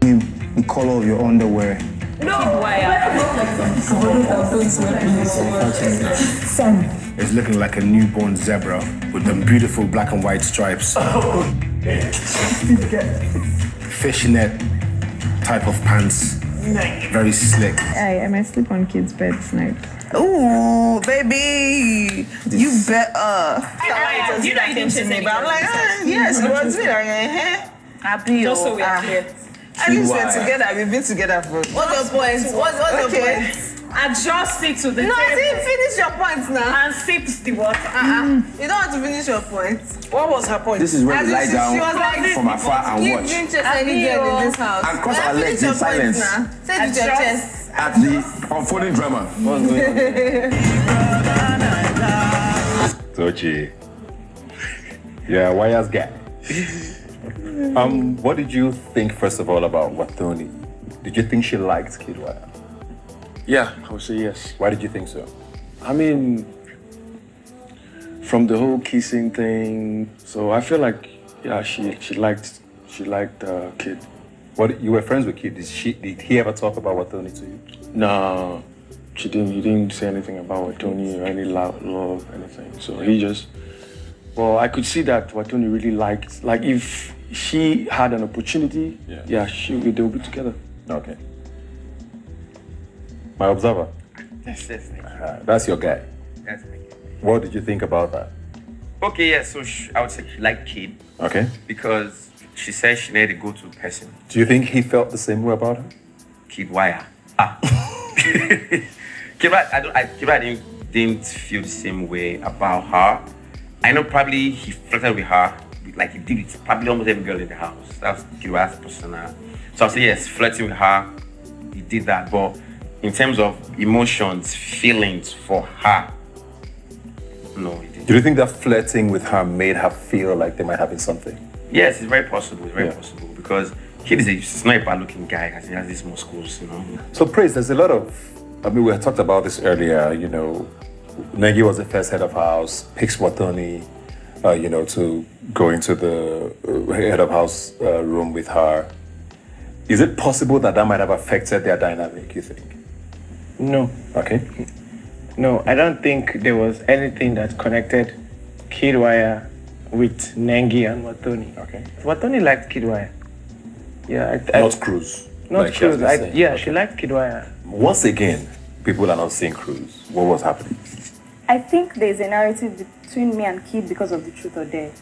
The color of your underwear. No, why? It's looking like a newborn zebra with them beautiful black and white stripes. Fishnet type of pants. Very slick. I might sleep on kids' beds tonight. Ooh, baby, you better. You didn't chase me, but I'm like, yes, it was me. Happy. Just so we are clear. At least we're together. We've been together for. What's your point? What's your point? I just stick to the No, table finish your point now. and sip the water. You don't want to finish your point. What was her point? This is where we lie down She was like, from afar and you watch. didn't chase any girl in this house. And cross our Finish legs your in point silence. now. Say it with your chest. At the unfolding drama. What's going on? Sochi. Yeah, wires guy. What did you think first of all about Watoni? Did you think she liked Kid Wire? Yeah, I would say yes. Why did you think so? I mean, from the whole kissing thing, so I feel like, yeah, she liked Kid. What, you were friends with Kid? Did he ever talk about Watoni to you? No, he didn't say anything about Watoni or any love, anything. So he just, well, I could see that Watoni really liked, like if she had an opportunity, they would be together. Okay. My observer? Yes. That's your guy. That's my kid. What did you think about that? Okay, yeah, so I would say she liked Kid Okay. because she said she needed a go-to person. Do you think he felt the same way about her? Kid Wire. Kid Wire didn't feel the same way about her. I know probably he flirted with her, like he did with probably almost every girl in the house. That's Kid Wire's persona. So I'll say yes, flirting with her, he did that. But in terms of emotions, feelings for her, no, he didn't. Do you think that flirting with her made her feel like they might have been something? Yes, it's very possible. It's very possible because Kid is not a bad-looking guy. He has these muscles, you know. So, Praise, there's a lot of, we had talked about this earlier, Negi was the first head of house, picks Watoni, to go into the head of house room with her. Is it possible that might have affected their dynamic, you think? No. Okay. No, I don't think there was anything that connected Kid Wire with Nengi and Watoni. Okay. Watoni liked Kid Wire. Yeah. Not Cruz. Not like Cruz. Okay. She liked Kid Wire. Once again, people are not seeing Cruz. What was happening? I think there's a narrative between me and Kid because of the truth or dare.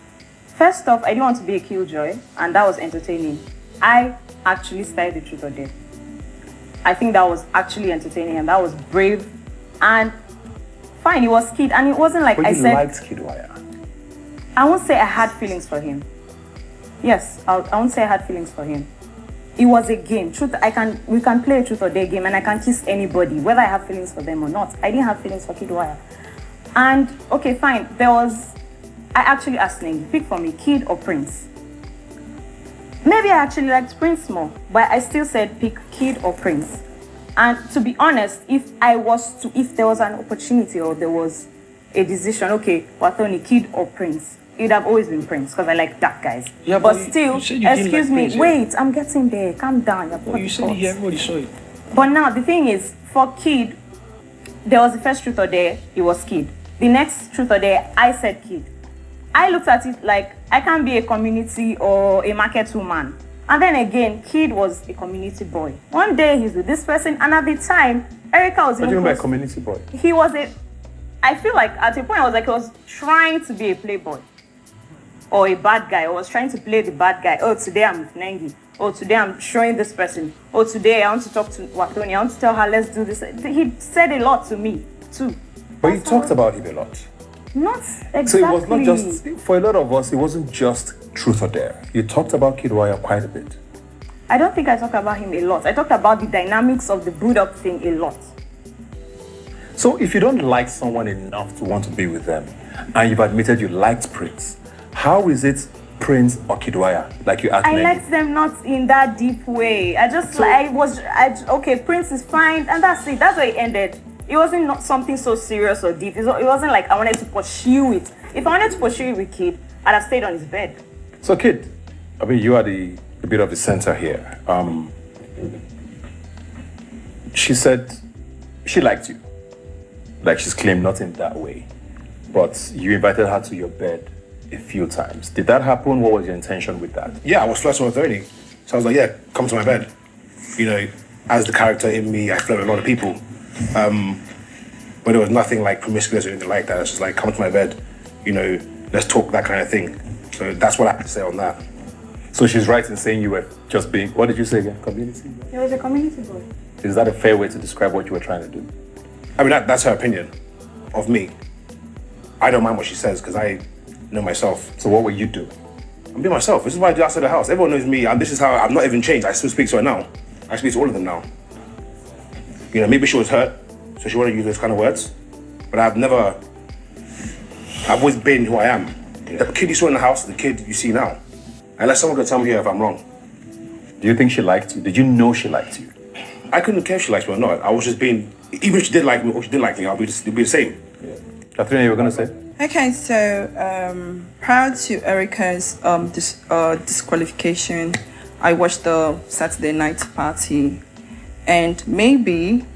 First off, I didn't want to be a killjoy, and that was entertaining. I actually started the truth or dare. I think that was actually entertaining, and that was brave, and fine, it was Kid, and it wasn't like But I said. liked Kid Wire. I won't say I had feelings for him. Yes, I won't say I had feelings for him. It was a game. We can play a truth or dare game, and I can kiss anybody, whether I have feelings for them or not. I didn't have feelings for Kid Wire. And okay, fine. I actually asked Nengi, pick for me, Kid or Prince. Maybe I actually liked Prince more, but I still said pick Kid or Prince. And to be honest, if there was an opportunity or there was a decision, okay, Watoni, Kid or Prince, it would have always been Prince because I like dark guys. Yeah, but you still, said you didn't excuse like me, Prince, wait, I'm getting there. Calm down. You said everybody saw it. But now the thing is, for Kid, there was the first truth or dare, it was Kid. The next truth or dare, I said Kid. I looked at it like I can't be a community or a market woman. And then again, Kid was a community boy. One day he's with this person, and at the time, Erica was What do you mean by community boy? He was I feel like at a point I was like, he was trying to be a playboy or a bad guy. I was trying to play the bad guy. Oh, today I'm with Nengi. Oh, today I'm showing this person. Oh, today I want to talk to Watoni. I want to tell her, let's do this. He said a lot to me, too. But you talked about him a lot. Not exactly. So it was not just, for a lot of us, it wasn't just truth or dare. You talked about Kid Wire quite a bit. I don't think I talked about him a lot. I talked about the dynamics of the build-up thing a lot. So if you don't like someone enough to want to be with them, and you've admitted you liked Prince, how is it Prince or Kid Wire? Like you asked I me. liked them not in that deep way. Okay, Prince is fine, and that's it. That's where it ended. It wasn't not something so serious or deep. It wasn't like I wanted to pursue it. If I wanted to pursue it with Kid, I'd have stayed on his bed. So Kid, you are the a bit of the center here. She said she liked you. Like she's claimed not in that way. But you invited her to your bed a few times. Did that happen? What was your intention with that? Yeah, I was flirting with Tony. So I was like, yeah, come to my bed. You know, as the character in me, I flirt with a lot of people. But there was nothing like promiscuous or anything like that. It's just like, come to my bed, you know, let's talk, that kind of thing. So that's what I have to say on that. So she's right in saying you were just being, what did you say again? Community? He was a community boy. Is that a fair way to describe what you were trying to do? I mean, that's her opinion of me. I don't mind what she says because I know myself. So what were you doing? I'm being myself. This is what I do outside the house. Everyone knows me, and this is how I'm not even changed. I still speak to her now. I speak to all of them now. You know, maybe she was hurt, so she wanted to use those kind of words. But I've always been who I am. The kid you saw in the house, the kid you see now. Unless someone can tell me here if I'm wrong. Do you think she liked you? Did you know she liked you? I couldn't care if she likes me or not. I was just being, even if she did like me or she didn't like me, it'd be the same. Yeah. Katrina, you were going to say? Okay, so prior to Erica's disqualification, I watched the Saturday night party, and maybe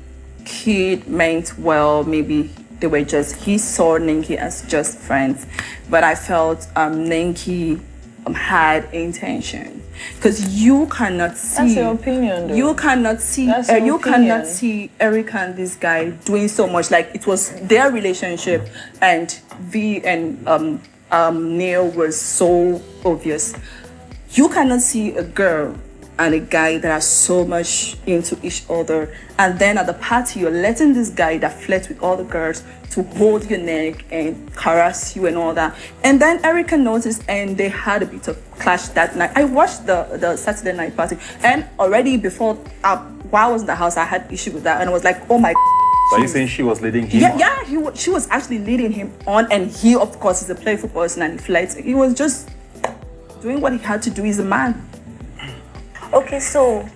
Kid meant well, maybe he saw Nengi as just friends, but I felt Nengi had intention, because you cannot see. That's your opinion, though. You cannot see. You cannot see Erica and this guy doing so much. Like it was their relationship, and V and Neil was so obvious. You cannot see a girl and a guy that are so much into each other, and then at the party you're letting this guy that flirts with all the girls to hold your neck and harass you and all that. And then Erica noticed, and they had a bit of clash that night. I watched the Saturday night party, and already before while I was in the house, I had issue with that, and I was like, oh my. So are you saying she was leading him? Yeah, she was actually leading him on, and he of course is a playful person and he flirts. He was just doing what he had to do. He's a man. Okay, so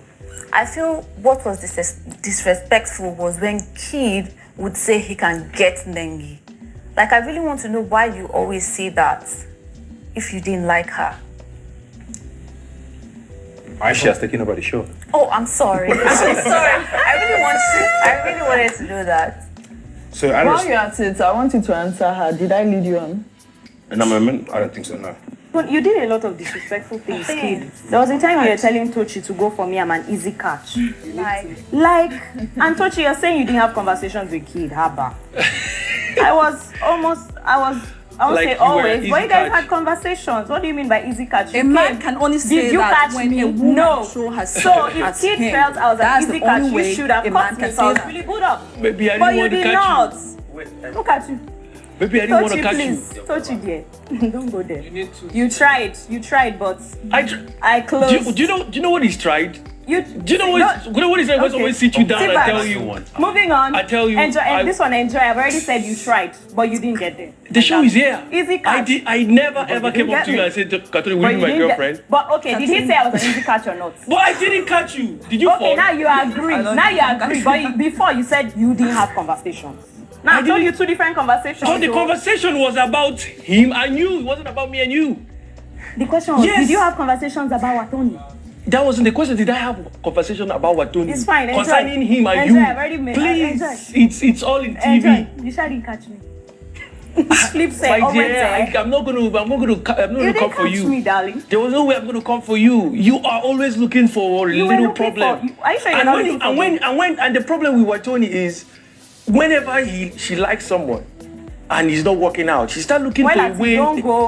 I feel what was disrespectful was when Kid would say he can get Nengi. Like, I really want to know why you always say that if you didn't like her. She has taken over the show. Oh, I'm sorry. I'm sorry. I really wanted to do that. So while you're at it, I want you to answer her. Did I lead you on? In that moment, I don't think so, no. But you did a lot of disrespectful things, Kid. There was a time you were telling Tochi to go for me, I'm an easy catch. Like, and Tochi, you're saying you didn't have conversations with Kid, Haba. I won't say always, but you guys had conversations. What do you mean by easy catch? A man can only say that when a woman show herself. So if Kid felt I was an easy catch, you should have caught me, so I was really good up. Maybe I But didn't you want to did catch not. Look at you. Maybe I didn't want to catch please. you. Tochi, dear. Don't go there. You need to. You tried, but I Do closed. you know what he's tried? Do you know what he's like? Always sit you down and tell you. Moving on. I tell you. Enjoy, this one, enjoy. I've already said you tried, but you didn't get there. The show is here. Easy catch. I never ever came up to you and said, Katrina, will you be my girlfriend? But okay, did he say I was an easy catch or not? But I didn't catch you. Did you Okay, fall? now you agree. But before you said you didn't have conversations. Now I told you two different conversations. So the conversation was about him and you. It wasn't about me and you. The question was, did you have conversations about Watoni? That wasn't the question. Did I have a conversation about Watoni? It's fine. Enjoy. Concerning him and Enjoy. you. I've already made. Please, it's all in TV. Enjoy. You didn't catch me. Flip say, my dear, I'm not gonna come for you. Me, darling. There was no way I'm gonna come for you. You are always looking for a little problem. Are you sure you're not looking for me? And the problem with Watoni is, whenever she likes someone and it's not working out, she start looking for a way.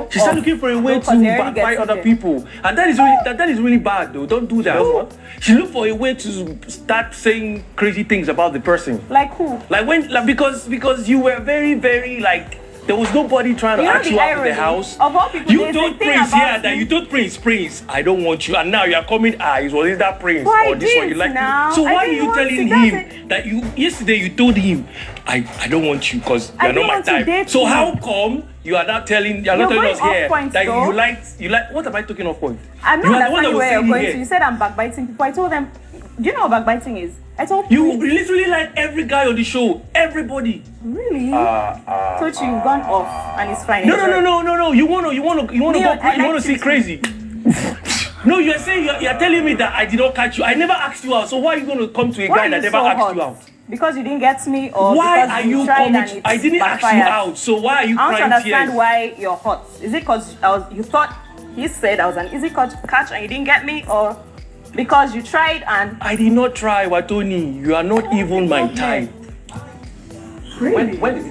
She start looking for a way to backbite other people, and that is really bad though. Don't do that. She look for a way to start saying crazy things about the person. Like who? Because you were very, very like. There was nobody trying to ask you out of the house. Of all people, you told Prince here that you told Prince, I don't want you, and now you are coming. Was that Prince or this one you like? So why are you telling him that yesterday you told him, I don't want you because you're not my type. So how come you are not telling us here that you like? What am I talking off point? I'm not understanding where you're going to. You said I'm backbiting people. I told them, do you know what backbiting is? I told you literally like every guy on the show, everybody. Really? Told you've gone off and it's fine. No. You wanna see crazy. No, you're saying you're telling me that I did not catch you. I never asked you out. So why are you going to come to a guy that never asked you out? Because you didn't get me, or why because are you coming? I didn't ask you out. So why are you crying tears? I want to understand why you're hot. Is it because you thought he said I was an easy catch and you didn't get me, or because you tried and I did not try, Watoni. You are not even my type. Really? When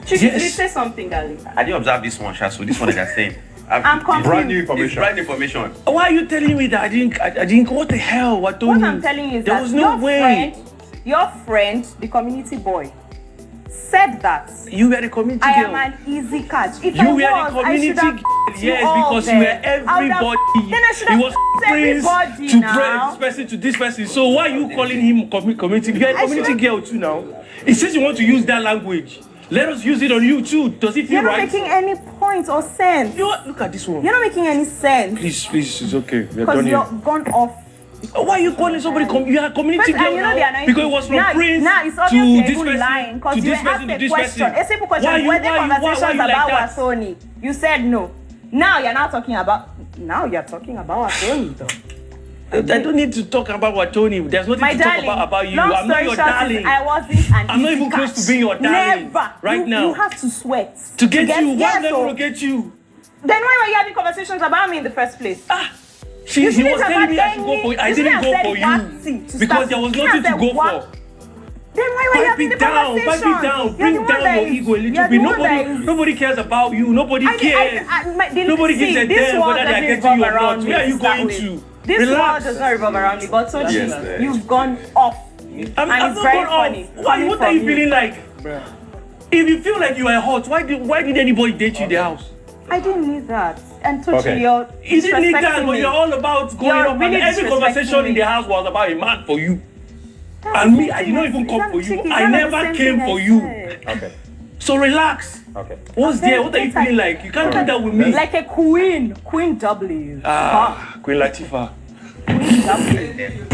did you say something, darling? I didn't observe this one, Shasu. This one that they're saying. I'm confused. Brand new information. It's brand new information. Why are you telling me that I didn't? What the hell, Watoni? What I'm telling you is there that was no way. Your friend, the community boy, said that you were the community I girl. am an easy catch. If you I were was, the community girl. Yes, because you were everybody. Then I should have it was everybody to now. this person to this person. So why are you calling him community? You're a community girl too now. It says you want to use that language. Let us use it on you too. Does it feel right? right? You're not making any point or sense. Look at this one. You're not making any sense. Please, it's okay. Because you're gone off. Why are you calling somebody? You are a community girl now. Because it was from Prince it's to this person, lying, because you asked a question. A simple question. Were there conversations about Wasoni? You said no. Now you're talking about Wasoni though. I don't need to talk about Watoni. There's nothing to talk about you. I'm not your darling. I'm not even close to being your darling. Never. Right now. You have to sweat. To get you? Why am I going to get you? Then why were you having conversations about me in the first place? He was telling me I should go for you. I didn't go for you. Because there was nothing to go for. Then why were you having the conversation? Pipe it down. Bring down your ego a little bit. Nobody cares about you. Nobody cares. Nobody gives a damn whether they are getting you or not. Where are you going to? This world does not revolve around me, but Sochi, you've gone off. I'm not going off. What are you feeling like? If you feel like you are hot, why did anybody date you in the house? I didn't need that. And Tochi, you're you didn't need that, but you're all about going up. Really, and every conversation in the house was about a man for you. And me, I did not even come for you. I never came for you. Okay. So relax. Okay. What's there? What are you feeling like? You can't do that with me. Like a queen. Queen W. Queen Latifah. Queen W.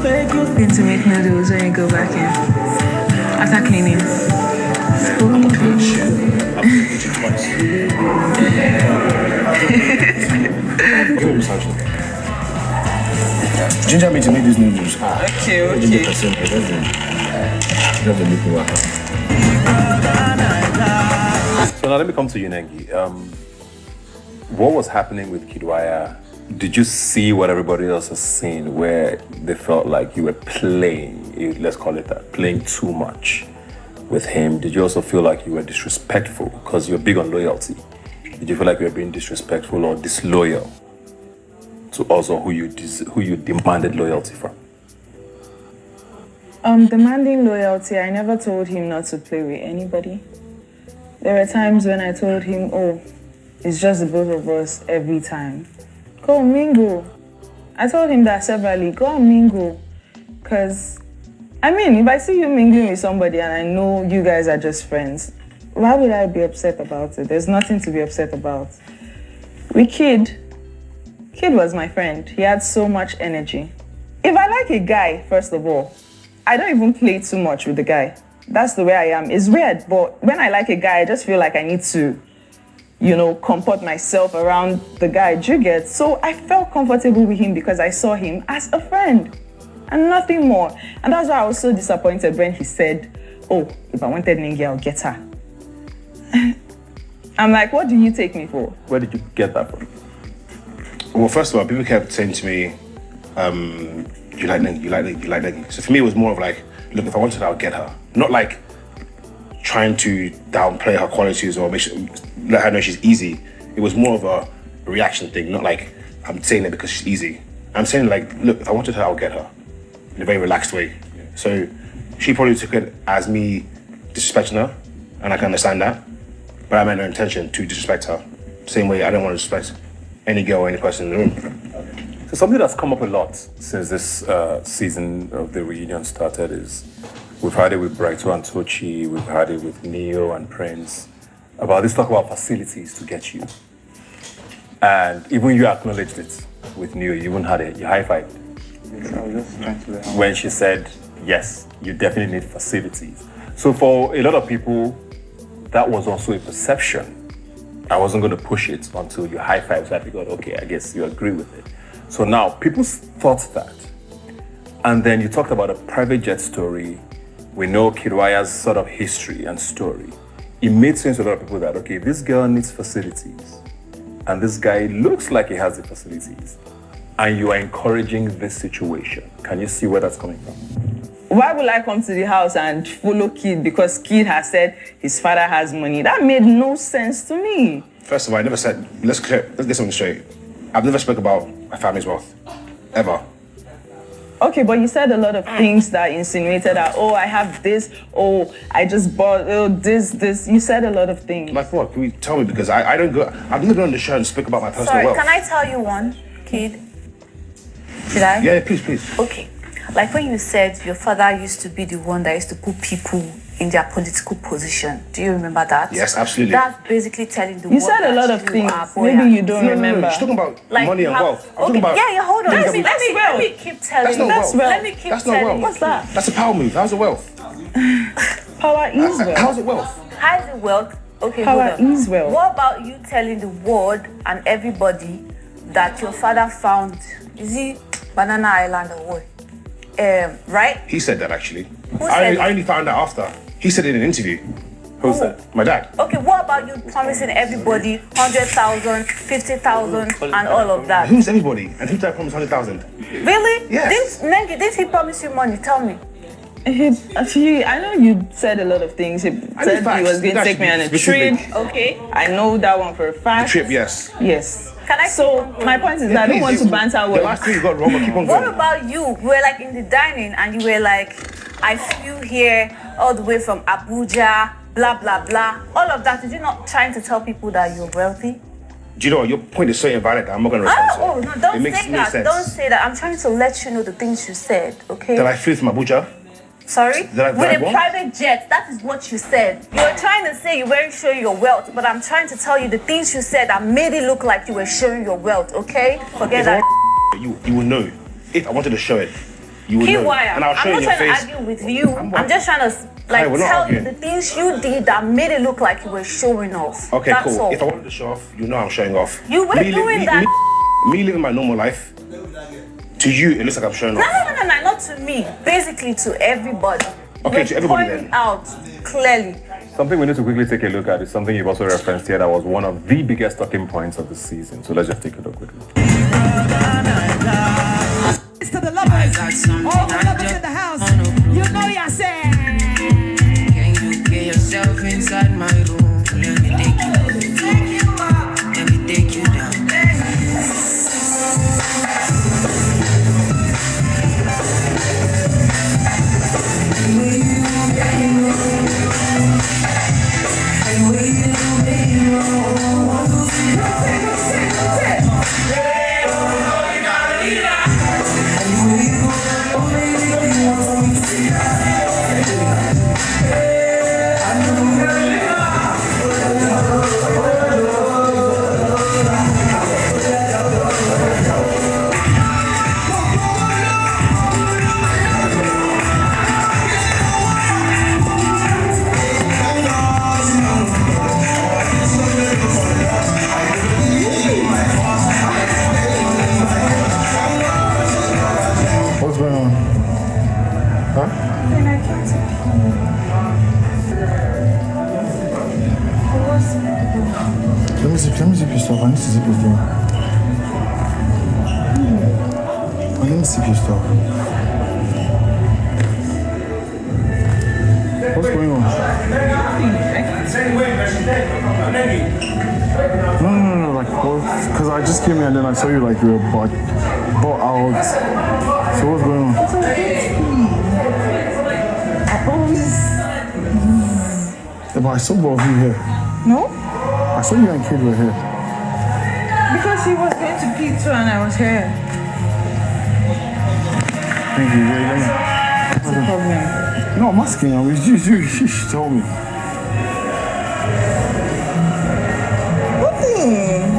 Going to make noodles when you go back in. After cleaning. Ginger me to make these noodles. Okay. So now let me come to you, Nengi. What was happening with Kidwaya? Did you see what everybody else has seen, where they felt like you were playing, let's call it that, playing too much with him? Did you also feel like you were disrespectful because you're big on loyalty? Did you feel like you were being disrespectful or disloyal to also who you demanded loyalty from? Demanding loyalty, I never told him not to play with anybody. There were times when I told him, oh, it's just the both of us every time. Go mingle. I told him that severally, go and mingle. Because, if I see you mingling with somebody and I know you guys are just friends, why would I be upset about it? There's nothing to be upset about. Kid was my friend. He had so much energy. If I like a guy, first of all, I don't even play too much with the guy. That's the way I am. It's weird, but when I like a guy, I just feel like I need to comport myself around the guy. Do you get? So I felt comfortable with him because I saw him as a friend and nothing more. And that's why I was so disappointed when he said, oh, if I wanted Nengi, I'll get her. I'm like, what do you take me for? Where did you get that from? Well, first of all, people kept saying to me, you like Nengi, you like Nengi. So for me, it was more of like, look, if I wanted her, I'll get her. Not like trying to downplay her qualities or let her know she's easy. It was more of a reaction thing, not like I'm saying it because she's easy. I'm saying like, look, if I wanted her, I'll get her in a very relaxed way. So she probably took it as me disrespecting her, and I can understand that. But I meant no intention to disrespect her. Same way I don't want to disrespect any girl or any person in the room. So something that's come up a lot since this season of the reunion started is we've had it with Brighto and Tochi, we've had it with Neo and Prince, about this talk about facilities to get you. And even you acknowledged it with Neo, you even had it, you high-fived. Yes, I was just trying to let her. When she said, yes, you definitely need facilities. So for a lot of people, that was also a perception. I wasn't going to push it until you high five, so I figured, okay, I guess you agree with it. So now people thought that. And then you talked about a private jet story. We know Kidwaya's sort of history and story. It made sense to a lot of people that, okay, this girl needs facilities. And this guy looks like he has the facilities. And you are encouraging this situation. Can you see where that's coming from? Why would I come to the house and follow Kid because Kid has said his father has money? That made no sense to me. First of all, I never said, let's get something straight. I've never spoke about my family's wealth. Ever. Okay, but you said a lot of things that insinuated that, oh, I have this, oh, I just bought, oh, this. You said a lot of things. Like what? Can you tell me? Because I've never gone on the show and speak about my personal Sorry, wealth. can I tell you one, Kid? Should I? Yeah, please. Okay. Like when you said your father used to be the one that used to put people in their political position. Do you remember that? Yes, absolutely. That's basically telling the You world said a lot of things. Maybe you don't remember. She's talking about Like money and you have- wealth. I'm Okay, talking about yeah, hold on. Let me keep telling That's you. not wealth. Let me keep That's not telling wealth. you. What's that? That's a power move. How's it wealth? Power is wealth. How's it wealth? How is it wealth? Okay, Power hold on. is wealth. What about you telling the world and everybody that your father found, is it Banana Island or what? Right? He said that actually. Who said it? I only found out after. He said it in an interview. Who's that? My dad. Okay, what about you promising everybody 100,000, 50,000 and all of that? Who's everybody? And who did I promise 100,000? Really? Yes. Didn't he promise you money? Tell me. I know you said a lot of things. He said he was going to take me on a trip. Okay. I know that one for a fact. Trip, yes. Yes. Can I So my point is that I don't want to banter The words. last thing you got wrong, but keep on What going. about you? We were like in the dining and you were like, I flew here all the way from Abuja, blah, blah, blah. All of that. Is you not trying to tell people that you're wealthy? Do you know what? Your point is so invalid that I'm not going to respond to it. No, don't It makes say no that. sense. Don't say that. I'm trying to let you know the things you said, okay? That I flew from Abuja. Sorry? Did I With a what? private jet. That is what you said. You were trying to say you weren't showing your wealth, but I'm trying to tell you the things you said that made it look like you were showing your wealth, okay? Forget If that. you will know. If I wanted to show it, you would know. Wire. And I'll show I'm you in not your trying face. to argue with you. I'm I'm just trying to like we're not tell you arguing. the things you did that made it look like you were showing off. Okay, That's cool. all. If I wanted to show off, you know I'm showing off. You were doing that. Me living my normal life, to you, it looks like I'm showing off. No, not to me. Basically to everybody. Okay, We're to everybody pointing then. out clearly. Something we need to quickly take a look at is something you've also referenced here that was one of the biggest talking points of the season. So let's just take a look quickly. It's to the lovers, all the lovers in the house. You know you're saying. Can you get yourself inside my room? Let me take you up. Let me take you down. What's going on? Huh? Let me zip your stuff. I need to zip your stuff. Let me zip your stuff. What's going on? No, like, because I just came here and then I saw you like you were bought out. So what's going on? Yeah, but I saw both of you here. No? I saw you and Kid were here. Because he was going to pee too and I was here. Thank you. Yeah. What's the problem? No, I'm asking. I was you told me. Nothing.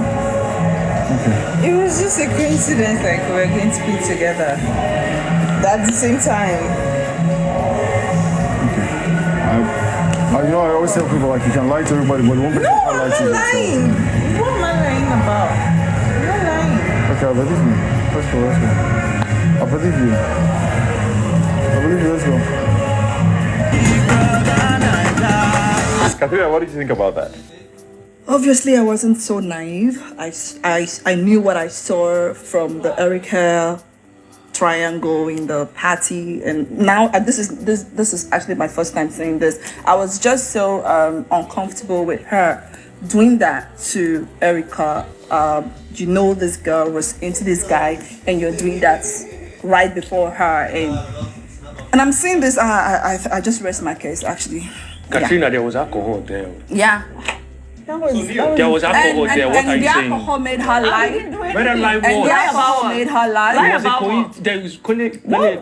Okay. It was just a coincidence, like we were going to pee together. At the same time. Okay. You know, I always tell people like you can lie to everybody, but one person can't lie to you. Lying. What am I lying about? I'm not lying. Okay, I believe you. Let's go. I believe you. Let's go. Katrina, what did you think about that? Obviously, I wasn't so naive. I knew what I saw from the Erica triangle in the party, and now this is actually my first time saying this. I was just so uncomfortable with her doing that to Erica. You know, this girl was into this guy, and you're doing that right before her, and I'm seeing this. I just rest my case actually. Katrina, there was alcohol there. Yeah. There was alcohol there. What are you saying? The alcohol made her lie. Whether lie was. And the alcohol made her lie.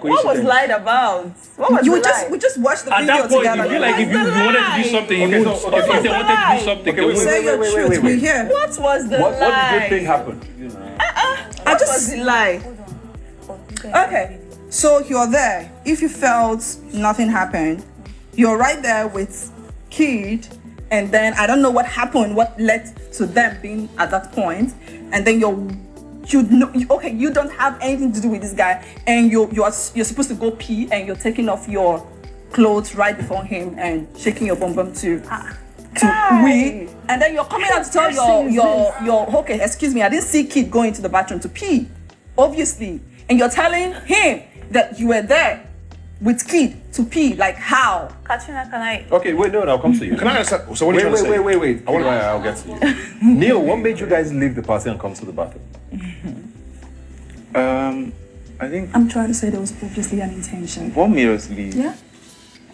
What was lied about? What was we just watched the At video that point, together. you feel like if you wanted to do something, you would. If they wanted to do something, they would. Say your truth. We're here. What was the lie? What did you think happened? What was the lie? Okay, so you're there. If you felt nothing happened, you're right there with Kid, and then I don't know what happened, what led to them being at that point, and then you don't have anything to do with this guy, and you're supposed to go pee, and you're taking off your clothes right before him and shaking your bum bum to wee, and then you're coming out to tell your okay, excuse me, I didn't see Kid going to the bathroom to pee, obviously, and you're telling him that you were there with Kid to pee, like how? Katrina, can I? Okay, wait, no, I'll come to you. Can I answer? So what are you trying to say? Wait. I'll get to you. Neil, what made you guys leave the party and come to the bathroom? I think I'm trying to say there was obviously an intention. what made us leave? Yeah.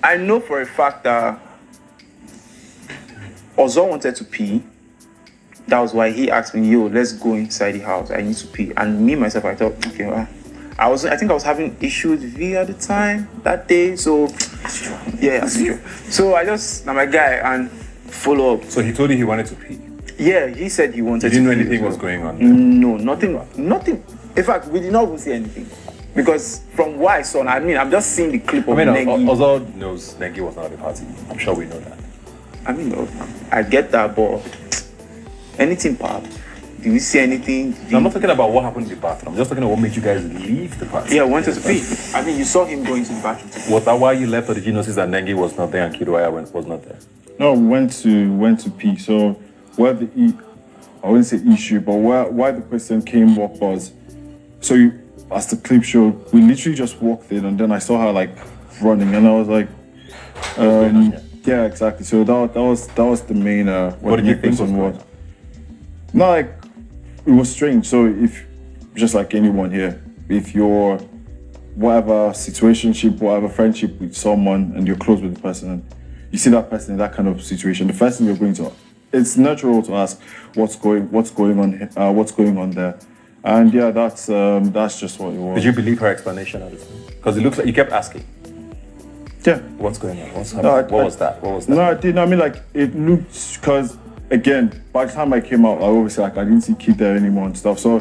I know for a fact that Ozo wanted to pee. That was why he asked me, "Yo, let's go inside the house. I need to pee." And me myself, I thought, okay, well, I think I was having issues with V at the time that day. So yeah, that's true. So I just my guy and follow up. So he told you he wanted to pee. Yeah, he said he wanted. You didn't know to pee anything as was well. going on. No, nothing. In fact, we did not even see anything because from what I saw, I mean, I'm just seeing the clip of Nengi. Ozo knows Nengi was not at the party. I'm sure we know that. I mean, I get that, but anything, Pop? Did we see anything? No, I'm not talking about what happened in the bathroom. I'm just talking about what made you guys leave the party. Yeah, wanted to pee. I mean, you saw him going to the bathroom. Was that why you left, or did you notice that Nengi was not there and Kidwaya was not there? No, went to pee. So where I wouldn't say issue, but why the question came up was, so as the clip showed, we literally just walked in, and then I saw her like running, and I was like, yeah, exactly. So that was the main. What did you think was? No, like it was strange. So if just like anyone here, if you're whatever situationship, whatever friendship with someone, and you're close with the person, and you see that person in that kind of situation, the first thing you're going to, it's natural to ask what's going on there, and yeah, that's just what it was. Did you believe her explanation at the time? Because it looks like you kept asking. Yeah. What's going on? What's happening? What was that? No, I didn't. I mean, like it looked because again, by the time I came out, I obviously like I didn't see Kid there anymore and stuff. So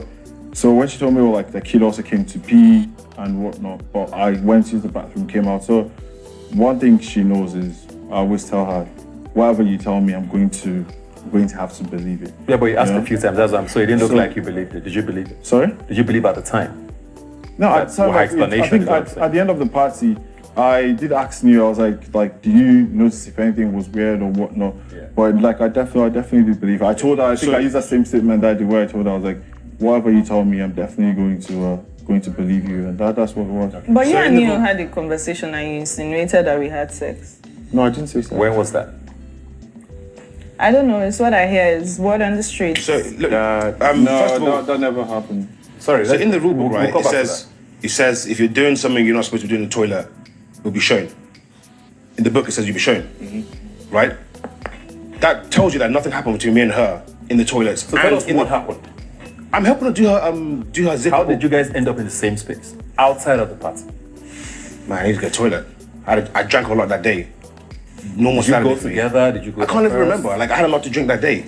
when she told me, well, like the Kid also came to pee and whatnot, but I went to the bathroom, came out. So one thing she knows is I always tell her, whatever you tell me, I'm going to have to believe it. Yeah, but you asked a few times. That's so it didn't look like you believed it. Did you believe it? Sorry? Did you believe at the time? No, at the time, I think at the end of the party, I did ask Neil. I was like, did you notice if anything was weird or whatnot? Yeah. But like, I definitely did believe. I told her. I think I used that same statement that I did, where I told her I was like, whatever you tell me, I'm definitely going to believe you, and that's what it was. But you and Neil had a conversation, and you insinuated that we had sex. No, I didn't say so. When was that? I don't know. It's what I hear. It's word on the street. So look, no, first of all, that never happened. Sorry. So in the rule book, right, it says if you're doing something you're not supposed to do in the toilet, it'll be shown. In the book, it says you'll be shown, right? That tells you that nothing happened between me and her in the toilets. So tell us what happened. I'm helping her do her zip. How did you guys end up in the same space outside of the party? Man, I need to go to the toilet. I drank a lot that day. No more Did you go together? Did you go? I can't even remember. Like I had a lot to drink that day.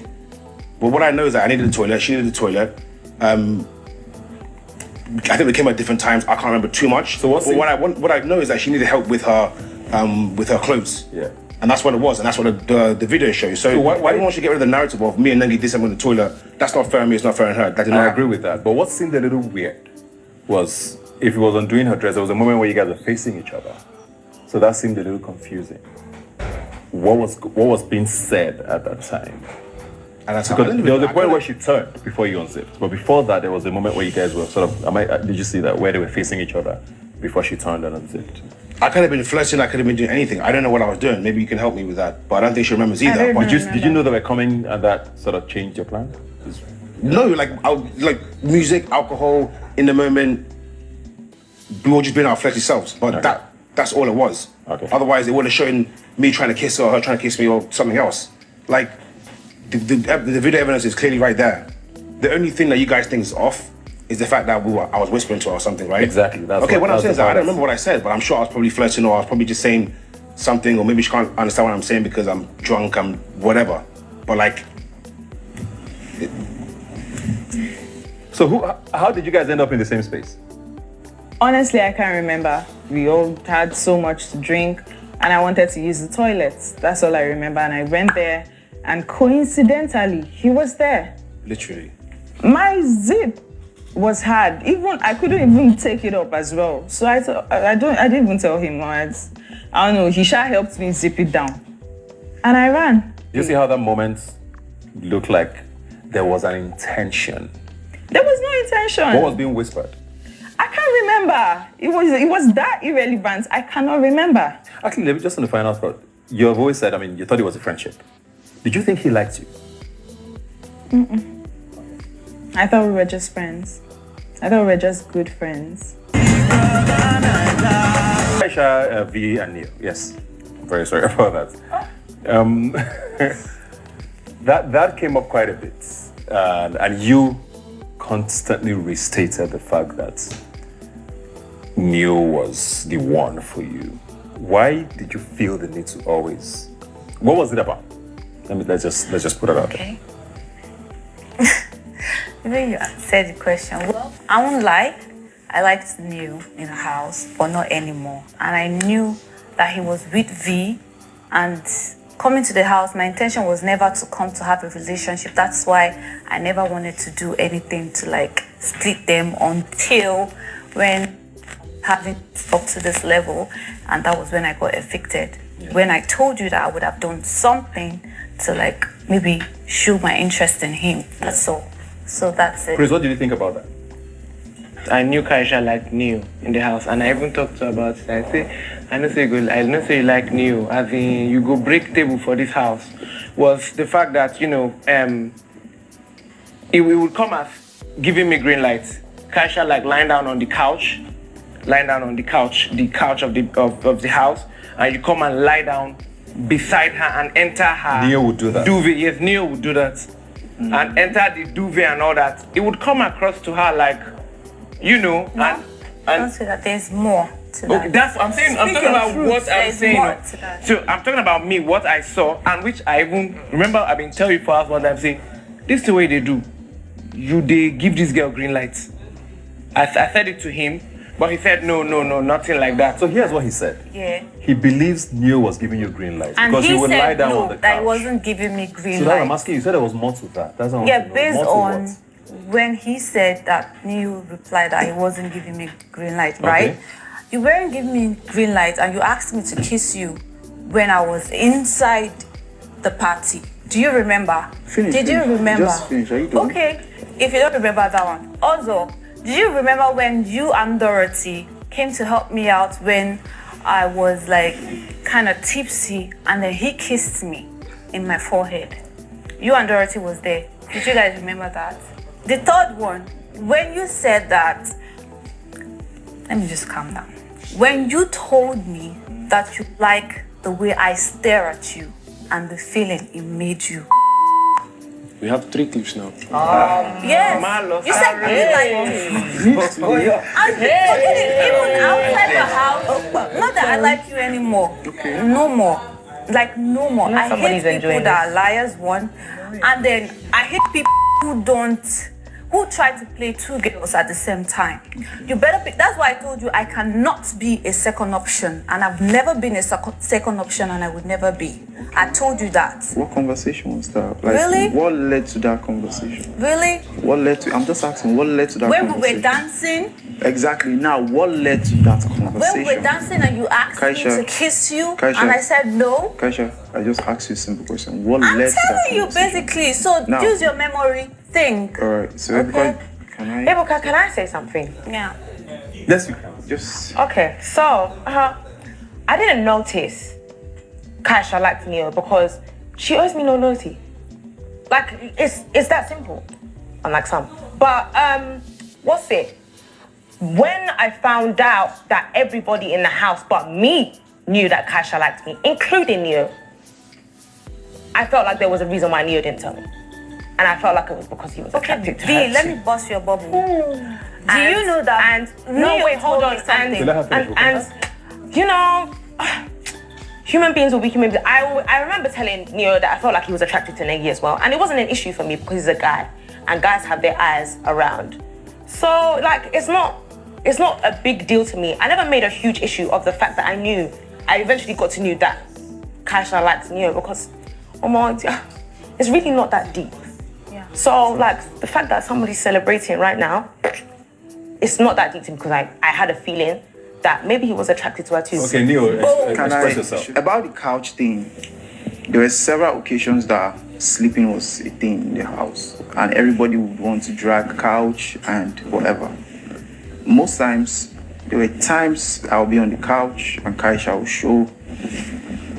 But what I know is that I needed the toilet. She needed the toilet. I think we came at different times. I can't remember too much. So what I know is that she needed help with her clothes. Yeah. And that's what it was, and that's what the video shows. So why everyone should get rid of the narrative of me and Nengi did something in the toilet? That's not fair on me, it's not fair on her. That did not I happen. agree with that. But what seemed a little weird was if he was undoing her dress, there was a moment where you guys were facing each other. So that seemed a little confusing. What was being said at that time? And that's because there was a point where she turned before you unzipped. But before that, there was a moment where you guys were sort of, did you see that, where they were facing each other before she turned and unzipped? I could have been flirting, I could have been doing anything. I don't know what I was doing. Maybe you can help me with that. But I don't think she remembers either. But Did you know they were coming and that sort of changed your plan? No, like music, alcohol, in the moment, we all just being our flirty selves. But that's all it was. Okay. Otherwise, it would have shown me trying to kiss her, or her trying to kiss me, or something else. Like, the video evidence is clearly right there. The only thing that you guys think is off is the fact that I was whispering to her or something, right? Exactly. Okay, what I'm saying is that I don't remember what I said, but I'm sure I was probably flirting, or I was probably just saying something, or maybe she can't understand what I'm saying because I'm drunk, I'm whatever. But like... So how did you guys end up in the same space? Honestly, I can't remember. We all had so much to drink and I wanted to use the toilets. That's all I remember. And I went there and coincidentally, he was there. Literally. My zip was hard. I couldn't even take it up as well. So I didn't even tell him. I don't know, he helped me zip it down. And I ran. You see how that moment looked like there was an intention? There was no intention. What was being whispered? I can't remember. It was that irrelevant. I cannot remember. Actually, let me just on the final thought. Your voice said, you thought it was a friendship. Did you think he liked you? Mm-mm. I thought we were just friends. I thought we were just good friends. Naija, V, and Neil. Yes, I'm very sorry about that. That came up quite a bit, and you constantly restated the fact that Neil was the one for you. Why did you feel the need to always? What was it about? Let's just put it out there. When you said the question, well, I won't lie. I liked Neil in the house, but not anymore. And I knew that he was with V, and coming to the house, my intention was never to come to have a relationship. That's why I never wanted to do anything to split them until when having up to this level, and that was when I got evicted. Yeah. When I told you that I would have done something to maybe show my interest in him. That's all. So that's it. Chris, what did you think about that? I knew Kaisha liked Neil in the house, and I even talked to her about it. I know say you like Neil, as in you go break table for this house. Was the fact that it would come as giving me green light. Kaisha lying down on the couch, the couch of the house, and you come and lie down beside her and enter her. Neil would do that. Duvet. Yes, Neil would do that. And enter the duvet and all that. It would come across to her no, don't say that. There's more to that. Okay, that's what I'm saying. I'm talking about what I'm saying. So I'm talking about me, what I saw, and which I even remember. I've been telling you for us what I'm saying. This is the way they do. They give this girl green lights. I said it to him, but he said no, nothing like that. So here's what he said. Yeah. He believes Neil was giving you green lights and because he you would lie down on the couch. That he wasn't giving me green lights. So I'm asking you. Said there was more to that. That's not. Yeah, based on when he said that Neil replied that he wasn't giving me green light, right? Okay. You weren't giving me green light, and you asked me to kiss you when I was inside the party. Do you remember? Did you remember? Just finish. Are you done? Okay, if you don't remember that one. Also, did you remember when you and Dorothy came to help me out when I was kind of tipsy, and then he kissed me in my forehead? You and Dorothy was there. Did you guys remember that? The third one, when you said that, let me just calm down. When you told me that you like the way I stare at you and the feeling it made you. We have 3 clips now. Yes. You said you like me. And even outside the house, not that I like you anymore. Okay. No more. No more. I hate people that are liars, one. And then I hate people who try to play two girls at the same time. You better pick. That's why I told you I cannot be a second option, and I've never been a second option, and I would never be. I told you that. What conversation was that? Like, Really? What led to that conversation? Really? What led to? I'm just asking. What led to that When conversation? we were dancing, Exactly. Now, what led to that conversation? when we were dancing, and you asked me Kaisha. to kiss you, Kaisha. and I said no. Kaisha, I just asked you a simple question. What I'm led to that telling you conversation? basically. So Now- use your memory. Think. All right. So everybody, can I? Ebuka, can I say something? Yeah. Yes, you can. Just. Okay, so I didn't notice Kaisha liked Neo because she owes me no loyalty. Like it's that simple. Unlike some. But what's it? When I found out that everybody in the house but me knew that Kaisha liked me, including Neo, I felt like there was a reason why Neo didn't tell me. And I felt like it was because he was attracted to her. Let me bust your bubble. Do you know that? And no, Neo wait, hold told on. me something. And you know, human beings will be human beings. I remember telling Neo that I felt like he was attracted to Negi as well, and it wasn't an issue for me because he's a guy, and guys have their eyes around. So like, it's not a big deal to me. I never made a huge issue of the fact that I eventually got to know that Kaisha likes Neo because, it's really not that deep. Yeah. So like the fact that somebody's celebrating right now, it's not that deep to me because I had a feeling that maybe he was attracted to her too. Okay, Neo, Can express I, yourself. About the couch thing, there were several occasions that sleeping was a thing in the house, and everybody would want to drag couch and whatever. Most times, there were times I'll be on the couch and Kaisha will show.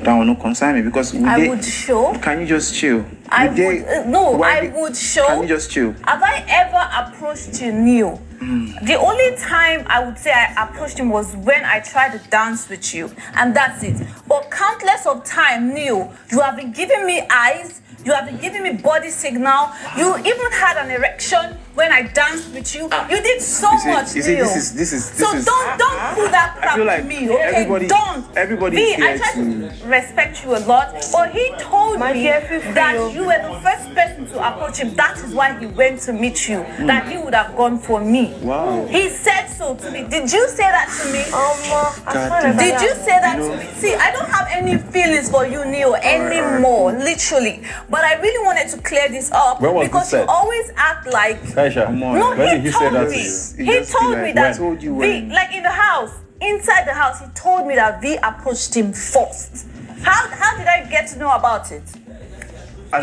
That will not concern me because I would show. Can you just chill? I would show. Can you just chill? Have I ever approached you, Neo? The only time I would say I approached him was when I tried to dance with you, and that's it. But countless of time, Neo, you have been giving me eyes. You have been giving me body signal. You even had an erection when I danced with you. You did so much, Neo. This is. So don't pull that crap feel like to me, okay? everybody Me, is I here try to to respect you a lot, but he told me that you were the first person to approach him. That is why he went to meet you. That he would have gone for me. Wow. He said so to me. Did you say that to me? Did you say that to me? See, I don't have any feelings for you, Neo, anymore, literally. But I really wanted to clear this up because you always act like. Kaisha, No, when did he he say told that me. to you? He told me that told you V, like in the house, inside the house, he told me that V approached him first. How did I get to know about it?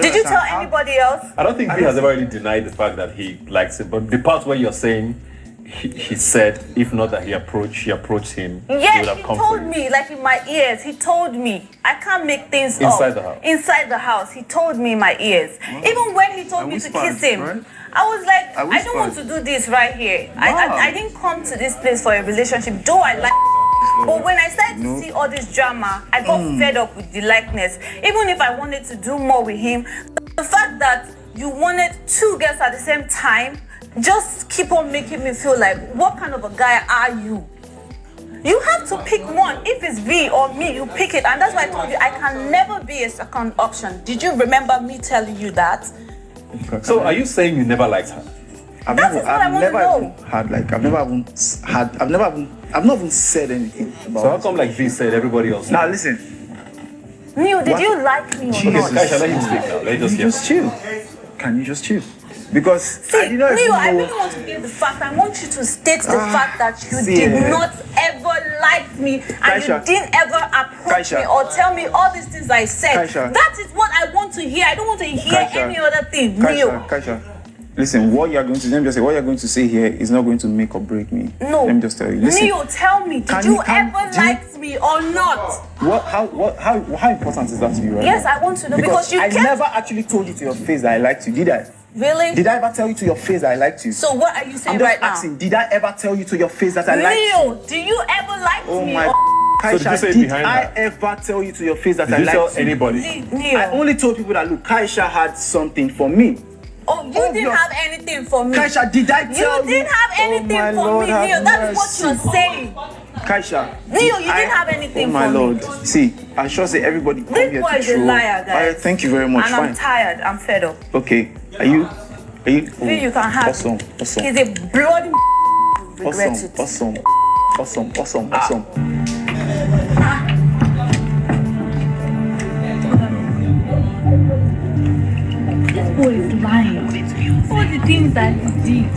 Did you tell anybody else? I don't think he has ever really denied the fact that he likes it, but the part where you're saying he said, if not that he approached him, he would Yes, have he come for told you. me, like in my ears, he told me. I can't make things Inside up. the house? Inside the house, he told me in my ears. Even when he told me to kiss him, right? I was like, I I don't want to do this right here. I didn't come to this place for a relationship, though I like. But when I started to see all this drama, I got fed up with the likeness. Even if I wanted to do more with him, the fact that you wanted two girls at the same time just keep on making me feel like, what kind of a guy are you? You have to pick one. If it's V or me, you pick it. And that's why I told you I can never be a second option. Did you remember me telling you that? So are you saying you never liked her? I've That is what I want to know. I've not even said anything about So how come like V said everybody else? Now listen. Neil, did you like me or not? Kaisha, let him speak now. Let Can you just chill? Can you just chill? Because See, I did not Neil, even I know. really want to get the fact. I want you to state the fact that you did not ever like me and Kaisha. you didn't ever approach Kaisha. me or tell me all these things I said. Kaisha. That is what I want to hear. I don't want to hear Kaisha. any other thing, Neil. Kaisha, listen, what you're going to let me just say, what you're going to say here is not going to make or break me. No. Let me just tell you. Listen, Neil, tell me, did you ever like me or not? how important is that to you right Yes, now? I want to know because you I kept... never actually told you to your face that I liked you, did I? Really? Did I ever tell you to your face that I liked you? So what are you saying I'm just right asking, did I ever tell you to your face that I liked you? Neil, do you ever like Oh me? my or... So did you say it did behind I her? ever tell you to your face that Did I you liked tell you? anybody? Neil. I only told people that look, Kaisha had something for me. Oh, you didn't have anything for me. Kaisha, did I tell you? You didn't have anything my for Lord, me, have Neil. That is what mercy. you're saying. Kaisha. Neil, you didn't have anything oh my for Lord. me. See, I sure say everybody come This here boy to is a troll. liar, guys. Alright, thank you very much. And Fine. I'm tired. I'm fed up. Okay, are you You can have. Awesome. He's a bloody regret it. Awesome. This boy is lying. All the things that he did.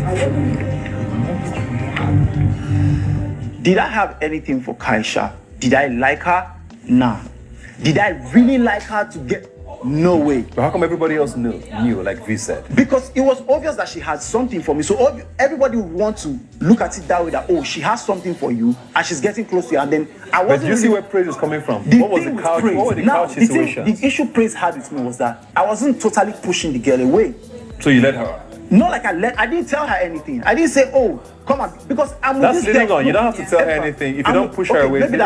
Did I have anything for Kaisha? Did I like her? Nah. Did I really like her to get? No way. But how come everybody else knew, like V said? Because it was obvious that she had something for me. So everybody would want to look at it that way, that, oh, she has something for you and she's getting close to you. And then I wasn't. But do you see where praise is coming from? What was the couch? What were the now, couch situation? The issue praise had with me was that I wasn't totally pushing the girl away. So you let her? Not like I didn't tell her anything. I didn't say, oh, come on, because I'm with this girl. That's leading on. You don't have to tell her anything. If you don't push her away. Maybe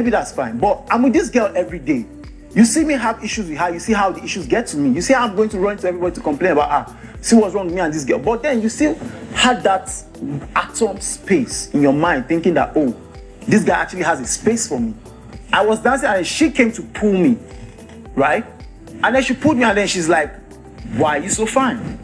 that's fine. But I'm with this girl every day. You see me have issues with her. You see how the issues get to me. You see how I'm going to run to everybody to complain about her. See what's wrong with me and this girl. But then you still had that atom space in your mind thinking that, oh, this guy actually has a space for me. I was dancing and she came to pull me, right? And then she pulled me and then she's like, why are you so fine?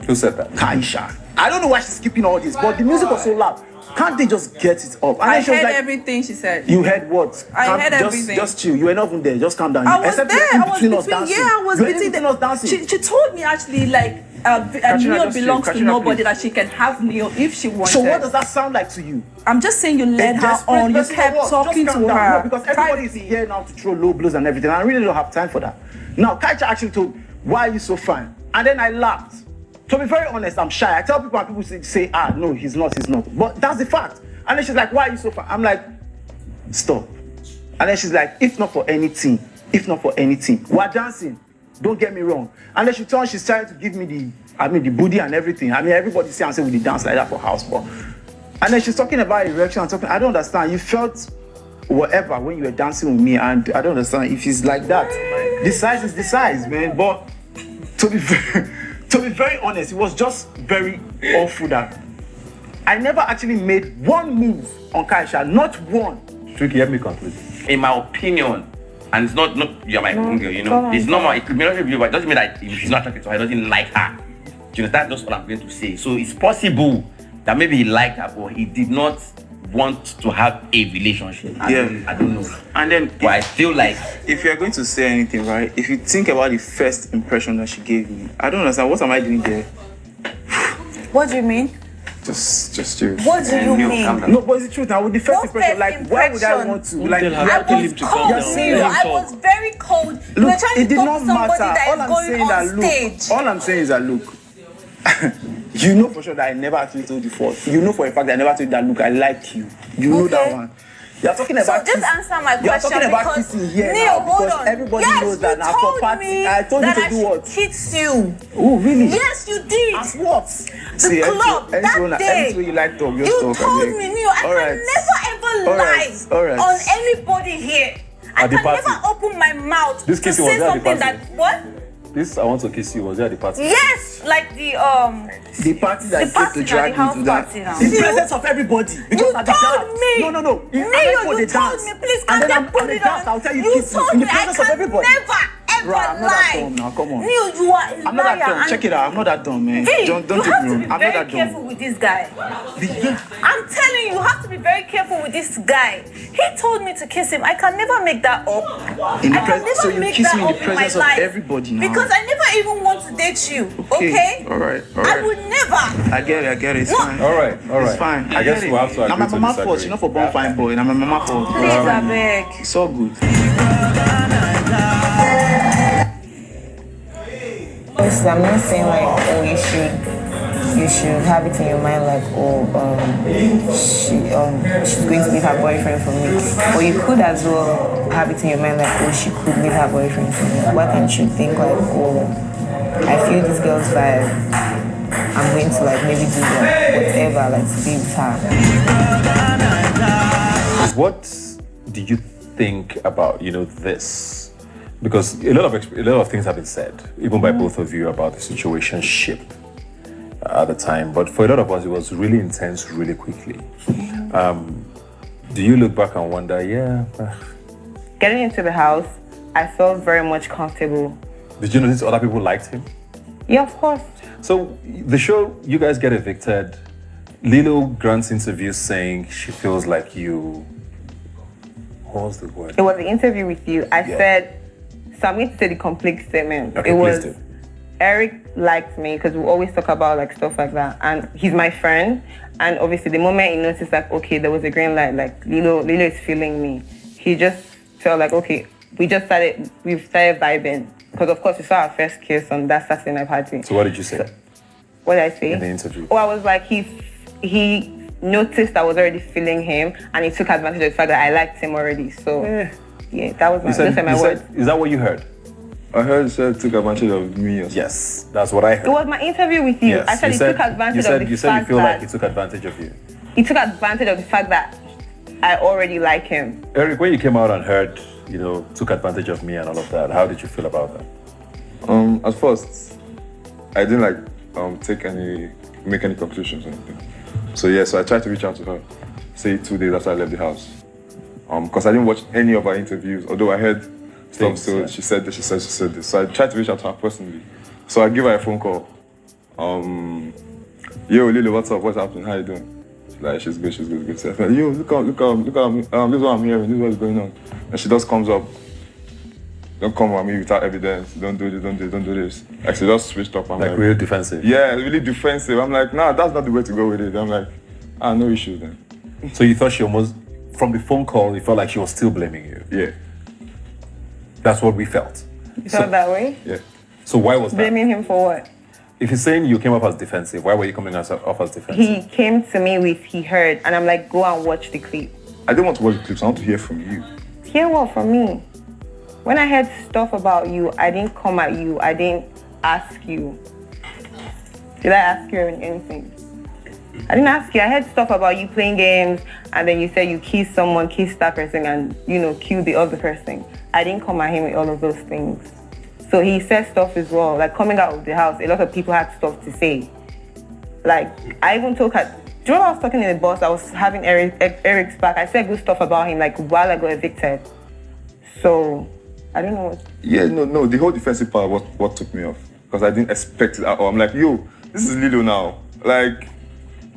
Who said that? Kaisha. I don't know why she's skipping all this, but the music was so loud. Can't they just get it up? And I she was heard like, everything she said. You heard what? I heard everything. Just chill. You were not even there. Just calm down. I was Except there. I was between us dancing. Yeah, I was between us dancing. She told me actually like Neil belongs to nobody, that she can have Neil if she wants. So what does that sound like to you? I'm just saying you led her on. You kept talking to her. No, because everybody is here now to throw low blows and everything. I really don't have time for that. Now, Kaisha actually told, why are you so fine? And then I laughed. To be very honest, I'm shy. I tell people and people say, no, he's not. But that's the fact. And then she's like, why are you so fine? I'm like, stop. And then she's like, if not for anything, we're dancing. Don't get me wrong. And then she's trying to give me the booty and everything. Everybody say and say we dance like that for house, but. And then she's talking about erection and talking. I don't understand. You felt whatever when you were dancing with me, and I don't understand if it's like that. The size is the size, man. But to be very honest, it was just very awful that I never actually made one move on Kaisha, not one. Tricky, help me conclude. In my opinion, and it's not you're my own girl, you know. It's normal. It could be not you, but it doesn't mean that if she's not attracted to her, he doesn't like her. You know, that's just what I'm going to say. So it's possible that maybe he liked her, but he did not want to have a relationship. I don't know. And then, but I feel like if you're going to say anything, right? If you think about the first impression that she gave me, I don't understand. What am I doing there? What do you mean? Just do. What do you mean? No, but it's the truth. Now, with the first impression, like, why would I want to? Like, I was cold. I was very cold. You were trying to talk to somebody that is going on stage. All I'm saying is that, look, you know for sure that I never actually told you first. You know for a fact that I never told you that, look, I like you. You know that one. You're talking about just answer my question. You're talking about kissing here now because everybody knows that now for party. I told you to do what? Kiss you. Oh, really? Yes, you did. At what? The club that day. Anything you like to, you told me, Neo, I can never ever lie on anybody here. I can never open my mouth to say something that what? This I want to kiss you. Was there at the party? Yes, like the party that is to drag me to that. In presence of everybody. You told me. No. You told me. Please, can they put it on? I'll tell you You told me I can never ever lie. I'm not that dumb now. Come on. Neil, you are a liar. I'm not that dumb. Check it out. I'm not that dumb, man. Don't you have to be very careful with this guy. I'm telling you, you have to be very careful with this guy. He told me to kiss him. I can never make that up. So you kiss me in the presence of everybody now. Because I never even want to date you. Okay? All right. I would never. I get it. It's fine. All right. It's fine. I guess we'll have to agree to disagree. Now my mama fault. You're not for born fine boy. Now my mama fault. Please, I beg. It's all good. I'm not saying like, oh, you should have it in your mind like, oh, she's going to leave her boyfriend for me. Or you could as well have it in your mind like, oh, she could leave her boyfriend for me. Why can't you think like, oh, I feel this girl's vibe, I'm going to like maybe do whatever, like to be with her. What do you think about, this? Because a lot of things have been said, even by both of you, about the situationship at the time. But for a lot of us, it was really intense, really quickly. Do you look back and wonder, Getting into the house, I felt very much comfortable. Did you notice other people liked him? Yeah, of course. So the show, you guys get evicted. Lilo grants interviews saying she feels like you. What was the word? It was the interview with you. I said, so I'm going to say the complete statement. Okay, it please was do. Eric liked me because we always talk about like stuff like that, and he's my friend. And obviously, the moment he noticed like, okay, there was a green light, like Lilo is feeling me. He just felt like, okay, we've started vibing because of course we saw our first kiss on that Saturday night party. So what did you say? What did I say? In the interview. Oh, I was like, he noticed I was already feeling him, and he took advantage of the fact that I liked him already. So yeah, that was those are my words. Is that what you heard? I heard you said took advantage of me. Yes, that's what I heard. It was my interview with you. Yes, I said he took advantage of the you said fact you feel that like he took advantage of you. he took advantage of the fact that I already like him. Eric, when you came out and heard, took advantage of me and all of that, how did you feel about that? At first, I didn't make any conclusions or anything. So I tried to reach out to her, say 2 days after I left the house. Because I didn't watch any of her interviews, although I heard stuff, so she said this, she said this. So I tried to reach out to her personally. So I give her a phone call. Yo, Lily, what's up? What's happening? How you doing? She's good. So I said, yo, look at me. This is what I'm hearing. This is what's going on. And she just comes up. Don't come at me without evidence. Don't do this. Like, she just switched up. I'm like real defensive. Yeah, really defensive. I'm like, nah, that's not the way to go with it. I'm like, no issue then. So you thought she almost, from the phone call, you felt like she was still blaming you? Yeah. That's what we felt. You felt that way? Yeah. So why was that? Blaming him for what? If you're saying you came off as defensive, why were you coming off as defensive? He came to me with, he heard, and I'm like, go and watch the clip. I didn't want to watch the clips. I want to hear from you. Hear what from me? When I heard stuff about you, I didn't come at you. I didn't ask you. Did I ask you anything? I didn't ask you. I heard stuff about you playing games, and then you said you kissed someone, kissed that person, and, killed the other person. I didn't come at him with all of those things. So he said stuff as well. Like, coming out of the house, a lot of people had stuff to say. Like, I even told her, do you know when I was talking in the bus, I was having Eric's back. I said good stuff about him, like, while I got evicted. So, I don't know what... Yeah, no, the whole defensive part was what took me off. Because I didn't expect it at all. I'm like, yo, this is Lilo now. Like,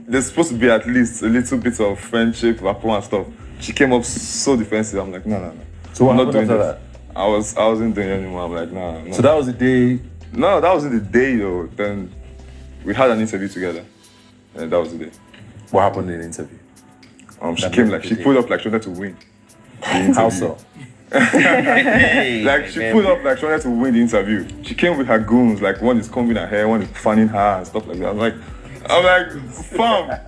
there's supposed to be at least a little bit of friendship, rapport and stuff. She came up so defensive. I'm like, no. So I'm what not doing after that. I wasn't doing it anymore. I'm like, nah. So that was the day? No, that wasn't the day though. Then we had an interview together. And that was the day. What happened in the interview? She came like, she pulled up like she wanted to win. How so? Like she pulled up like she wanted to win the interview. She came with her goons, like one is combing her hair, one is fanning her and stuff like that. I'm like, fam,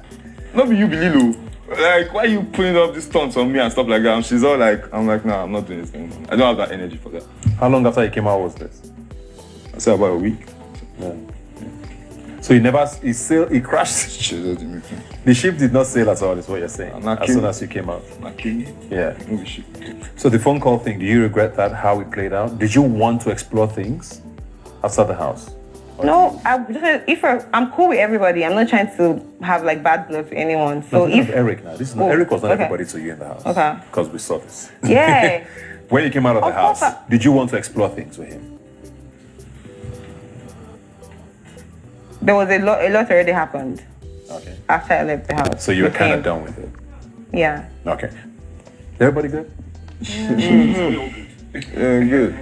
not be you be Lilo. Like, why are you putting up these stunts on me and stuff like that? And she's all like, I'm like, nah, I'm not doing this anymore. I don't have that energy for that. How long after you came out was this? I said about a week. Yeah. So he crashed. The ship did not sail at all, is what you're saying. As soon as you came out. Yeah. So the phone call thing, do you regret that, how it played out? Did you want to explore things outside the house? No, I'm cool with everybody. I'm not trying to have like bad blood to anyone. So if Eric now, this is not, Eric was not everybody to you in the house. Okay. Because we saw this. Yeah. When you came out of the house, did you want to explore things with him? There was a lot already happened. Okay. After I left the house. So you were kind of done with it. Yeah. Okay. Everybody good? Yeah, good.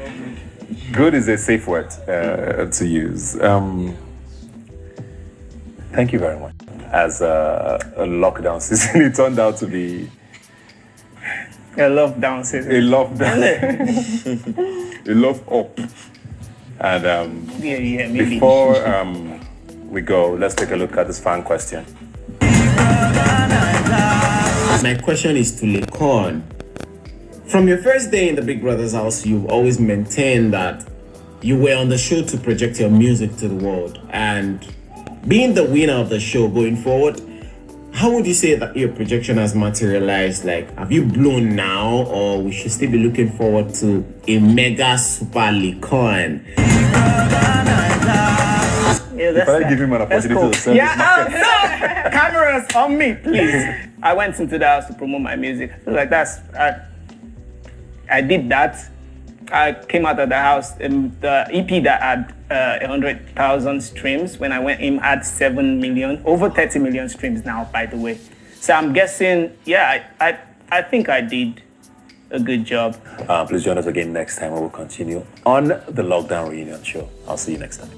Good is a safe word to use. Thank you very much. As a lockdown season, it turned out to be a lockdown season. A lockdown. A love up. And maybe. Before we go, let's take a look at this fan question. My question is to Lekon. From your first day in the Big Brother's house, you've always maintained that you were on the show to project your music to the world. And being the winner of the show going forward, how would you say that your projection has materialized? Like, have you blown now, or we should still be looking forward to a mega super Lekon? If I give him an opportunity to sell his market. No! Cameras on me, please. I went into the house to promote my music. I feel like I did that, I came out of the house, the EP that had 100,000 streams, when I went in, had 7 million, over 30 million streams now, by the way. So I'm guessing, yeah, I think I did a good job. Please join us again next time, and we'll continue on the Lockdown Reunion Show. I'll see you next time.